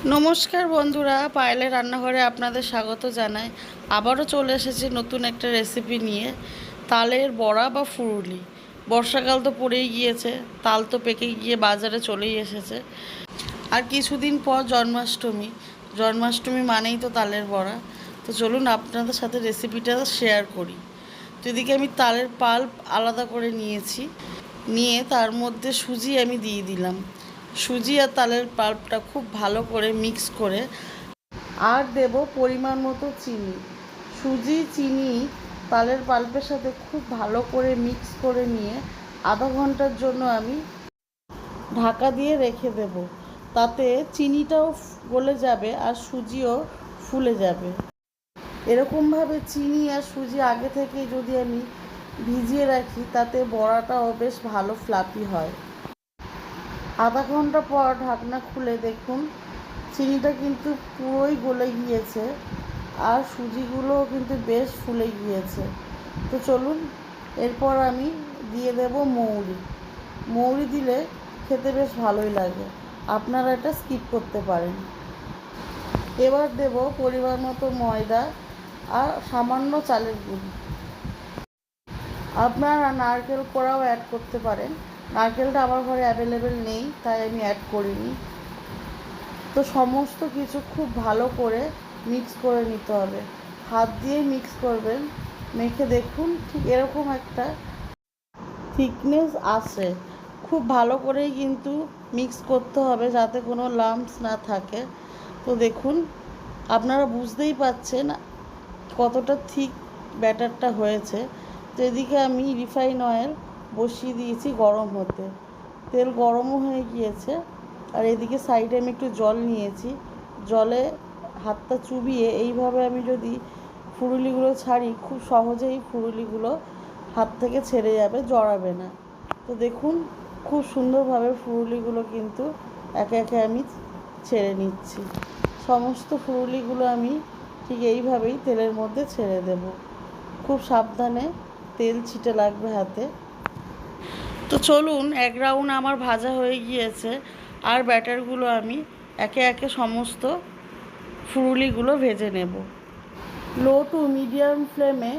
নমস্কার বন্ধুরা, পায়েলের রান্নাঘরে আপনাদের স্বাগত জানাই। আবারও চলে এসেছি নতুন একটা রেসিপি নিয়ে, তালের বড়া বা ফুরুলি। বর্ষাকাল তো পড়েই গিয়েছে, তাল তো পেকে গিয়ে বাজারে চলেই এসেছে। আর কিছুদিন পর জন্মাষ্টমী। জন্মাষ্টমী মানেই তো তালের বড়া। তো চলুন আপনাদের সাথে রেসিপিটা শেয়ার করি। তো এদিকে আমি তালের পাল্প আলাদা করে নিয়েছি, নিয়ে তার মধ্যে সুজি আমি দিয়ে দিলাম। সুজি আর তালের পাল্পটা খুব ভালো করে মিক্স করে, আর দেব পরিমাণ মতো চিনি। সুজি, চিনি তালের পাল্পের সাথে খুব ভালো করে মিক্স করে নিয়ে আধা ঘন্টার জন্য আমি ঢাকা দিয়ে রেখে দেব। তাতে চিনিটাও গলে যাবে আর সুজিও ফুলে যাবে। এরকমভাবে চিনি আর সুজি আগে থেকে যদি আমি ভিজিয়ে রাখি, তাতে বড়াটাও বেশ ভালো ফ্লাফি হয়। আধা ঘন্টা পর ঢাকনা খুলে দেখুন, চিনিটা কিন্তু পুরোই গলে গিয়েছে আর সুজিগুলোও কিন্তু বেশ ফুলে গিয়েছে। তো চলুন, এরপর আমি দিয়ে দেব মৌরি। মৌরি দিলে খেতে বেশ ভালোই লাগে, আপনারা এটা স্কিপ করতে পারেন। এবার দেব পরিমাণ মতো ময়দা আর সামান্য চালের গুঁড়ি। আপনারা নারকেল কোড়াও অ্যাড করতে পারেন। নারকেলটা আমার ঘরে অ্যাভেলেবেল নেই, তাই আমি অ্যাড করিনি। তো সমস্ত কিছু খুব ভালো করে মিক্স করে নিতে হবে। হাত দিয়ে মিক্স করবেন। মেখে দেখুন ঠিক এরকম একটা থিকনেস আসে। খুব ভালো করেই কিন্তু মিক্স করতে হবে, যাতে কোনো লাম্পস না থাকে। তো দেখুন, আপনারা বুঝতেই পাচ্ছেন কতটা থিক ব্যাটারটা হয়েছে। তো এদিকে আমি রিফাইন অয়েল বসিয়ে দিয়েছি গরম হতে। তেল গরমও হয়ে গিয়েছে। আর এদিকে সাইডে আমি একটু জল নিয়েছি। জলে হাতটা চুবিয়ে এইভাবে আমি যদি ফুরুলিগুলো ছাড়ি, খুব সহজেই ফুরুলিগুলো হাত থেকে ছেড়ে যাবে, জড়াবে না। তো দেখুন, খুব সুন্দরভাবে ফুরুলিগুলো কিন্তু একে একে আমি ছেড়ে নিচ্ছি। সমস্ত ফুরুলিগুলো আমি ঠিক এইভাবেই তেলের মধ্যে ছেড়ে দেব। খুব সাবধানে, তেল ছিটে লাগবে হাতে। তো চলুন, এক রাউন্ড আমার ভাজা হয়ে গিয়েছে। আর ব্যাটারগুলো আমি একে একে সমস্ত ফুরুলিগুলো ভেজে নেব। লো টু মিডিয়াম ফ্লেমে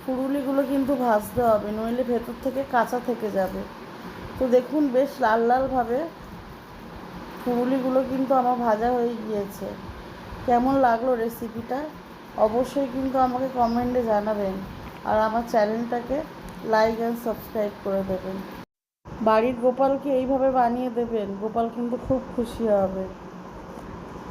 ফুরুলিগুলো কিন্তু ভাজতে হবে, নইলে ভেতর থেকে কাঁচা থেকে যাবে। তো দেখুন, বেশ লাল লালভাবে ফুরুলিগুলো কিন্তু আমার ভাজা হয়ে গিয়েছে। কেমন লাগলো রেসিপিটা অবশ্যই কিন্তু আমাকে কমেন্টে জানাবেন। আর আমার চ্যানেলটাকে লাইক অ্যান্ড সাবস্ক্রাইব করে দেবেন। বাড়ির গোপালকে এইভাবে বানিয়ে দেবেন, গোপাল কিন্তু খুব খুশি হবে।